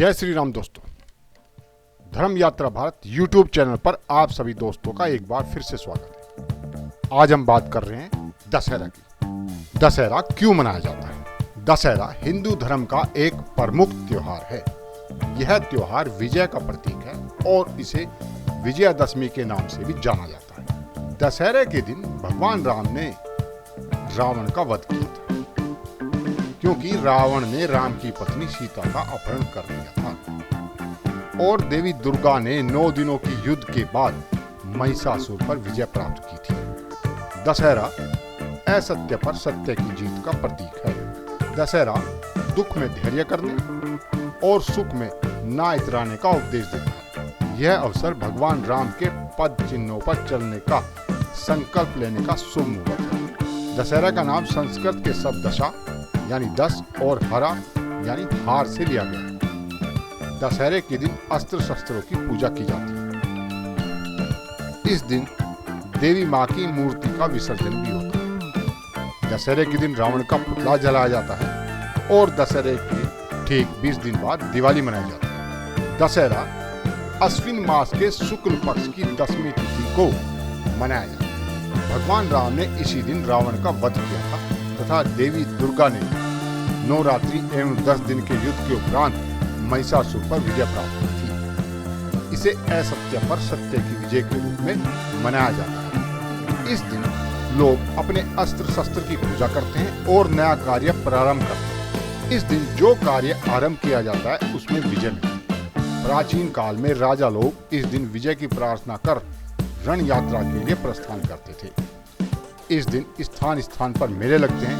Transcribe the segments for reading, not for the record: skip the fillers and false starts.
जय श्री राम दोस्तों। धर्म यात्रा भारत यूट्यूब चैनल पर आप सभी दोस्तों का एक बार फिर से स्वागत है। आज हम बात कर रहे हैं दशहरा की। दशहरा क्यों मनाया जाता है? दशहरा हिंदू धर्म का एक प्रमुख त्योहार है। यह त्योहार विजय का प्रतीक है और इसे विजयादशमी के नाम से भी जाना जाता है। दशहरे के दिन भगवान राम ने रावण का वध किया था, क्योंकि रावण ने राम की पत्नी सीता का अपहरण कर लिया था और देवी दुर्गा ने 9 दिनों की युद्ध के बाद महिषासुर पर विजय प्राप्त की थी। दशहरा असत्य पर सत्य की जीत का प्रतीक है। दशहरा दुख में धैर्य करने और सुख में ना इतराने का उपदेश देता है। यह अवसर भगवान राम के पद चिन्हों पर चलने का संकल्प लेने का शुभ मुहूर्त है। दशहरा का नाम संस्कृत के शब्द दशा यानी 10 और हरा यानी हार से लिया गया है। दशहरे के दिन अस्त्र शस्त्रों की पूजा की जाती है। इस दिन देवी माँ की मूर्ति का विसर्जन भी होता है। दशहरे के दिन रावण का पुतला जलाया जाता है और दशहरे के ठीक 20 दिन बाद दिवाली मनाई जाती है। दशहरा अश्विन मास के शुक्ल पक्ष की 10वीं तिथि को मनाया जाता है। भगवान राम ने इसी दिन रावण का वध किया था तथा देवी दुर्गा ने 9 रात्रि एवं 10 दिन के युद्ध के उपरांत महिषासुर पर विजय प्राप्त की थी। इसे असत्य पर सत्य की विजय के रूप में मनाया जाता है। इस दिन लोग अपने अस्त्र शस्त्र की पूजा करते हैं और नया कार्य प्रारंभ करते हैं। इस दिन जो कार्य आरंभ किया जाता है उसमें विजय मिलती है। प्राचीन काल में राजा लोग इस दिन विजय की प्रार्थना कर रण यात्रा के लिए प्रस्थान करते थे। इस दिन स्थान स्थान पर मेले लगते हैं,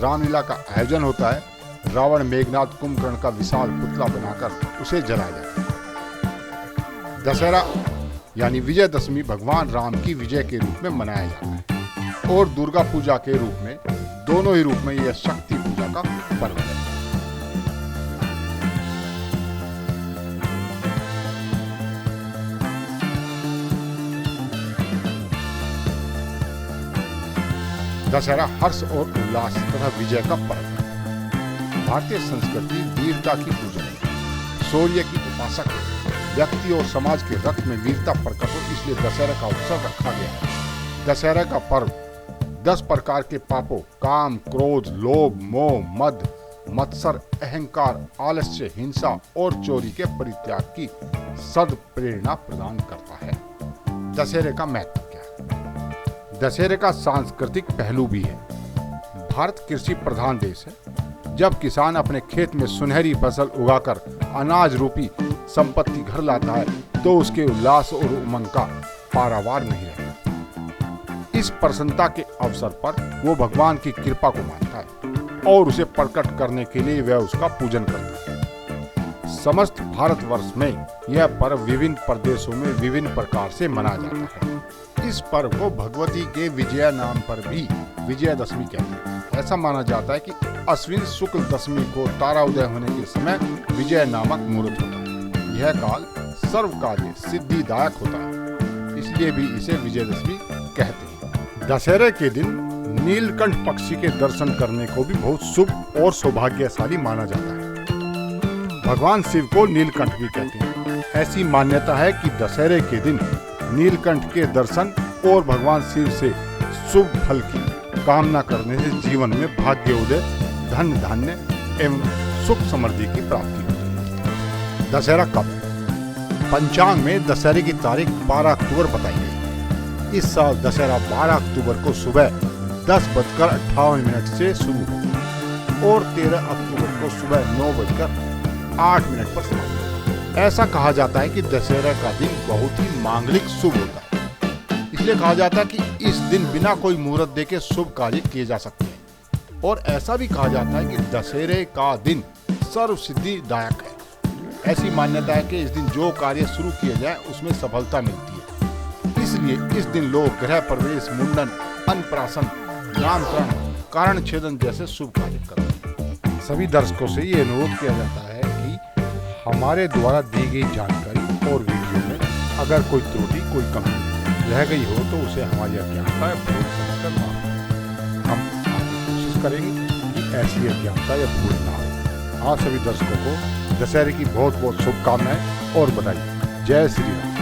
रामलीला का आयोजन होता है। रावण मेघनाथ कुंभकर्ण का विशाल पुतला बनाकर उसे जलाया जाता है। दशहरा यानी विजयदशमी भगवान राम की विजय के रूप में मनाया जाता है और दुर्गा पूजा के रूप में, दोनों ही रूप में यह शक्ति पूजा का पर्व है। दशहरा हर्ष और उल्लास तथा विजय का पर्व है। भारतीय संस्कृति वीरता की पूजा है, शौर्य की उपासक है। व्यक्ति और समाज के रक्त में वीरता प्रकट हो, इसलिए दशहरा का उत्सव रखा गया है। दशहरा का पर्व 10 प्रकार के पापों काम, क्रोध, लोभ, मोह, मद, मत्सर, अहंकार, आलस्य, हिंसा और चोरी के परित्याग की सद्प्रेरणा प्रदान करता है। दशहरे का महत्व क्या है? दशहरे का सांस्कृतिक पहलू भी है। भारत कृषि प्रधान देश है। जब किसान अपने खेत में सुनहरी फसल उगाकर अनाज रूपी संपत्ति घर लाता है तो उसके उल्लास और उमंग का पारावार नहीं रहता। इस प्रसन्नता के अवसर पर वो भगवान की कृपा को मानता है और उसे प्रकट करने के लिए वह उसका पूजन करता है। समस्त भारतवर्ष में यह पर्व विभिन्न प्रदेशों में विभिन्न प्रकार से मनाया जाता है। इस पर्व को भगवती के विजया नाम पर भी विजयादशमी कहते हैं। ऐसा माना जाता है कि अश्विन शुक्ल दशमी को तारा उदय होने के समय विजय नामक मुहूर्त होता है। यह काल सर्व कार्य सिद्धिदायक होता है, इसलिए भी इसे विजयादशमी कहते हैं। दशहरे के दिन नीलकंठ पक्षी के दर्शन करने को भी बहुत शुभ और सौभाग्यशाली माना जाता है। भगवान शिव को नीलकंठ भी कहते हैं। ऐसी मान्यता है कि दशहरे के दिन नीलकंठ के दर्शन और भगवान शिव से शुभ फल की कामना करने से जीवन में भाग्योदय, धन धान्य एवं सुख समृद्धि की प्राप्ति होती है। दशहरा कब? पंचांग में दशहरे की तारीख 12 अक्टूबर बताई गई। इस साल दशहरा 12 अक्टूबर को सुबह 10:58 से शुरू हुआ और 13 अक्टूबर को सुबह 9:08 पर समाप्त। ऐसा कहा जाता है कि दशहरा का दिन बहुत ही मांगलिक शुभ होता है। इसलिए कहा जाता है कि इस दिन बिना कोई मुहूर्त देके शुभ कार्य किए जा सकते हैं और ऐसा भी कहा जाता है कि दशहरे का दिन सर्व सिद्धिदायक है। ऐसी मान्यता है कि इस दिन जो कार्य शुरू किए जाए उसमें सफलता मिलती है। इसलिए इस दिन लोग गृह प्रवेश, मुंडन, अन्नप्राशन, नामकरण, कारण छेदन जैसे शुभ कार्य करते हैं। सभी दर्शकों से ये अनुरोध किया जाता है हमारे द्वारा दी गई जानकारी और वीडियो में अगर कोई त्रुटि, कोई कमी रह गई हो तो उसे हमारी अज्ञानता या भूल समझकर माफ करें। हम आगे कोशिश करेंगे कि ऐसी अज्ञानता या भूल ना हो। आप सभी दर्शकों को दशहरे की बहुत बहुत शुभकामनाएं और बधाई। जय श्री राम।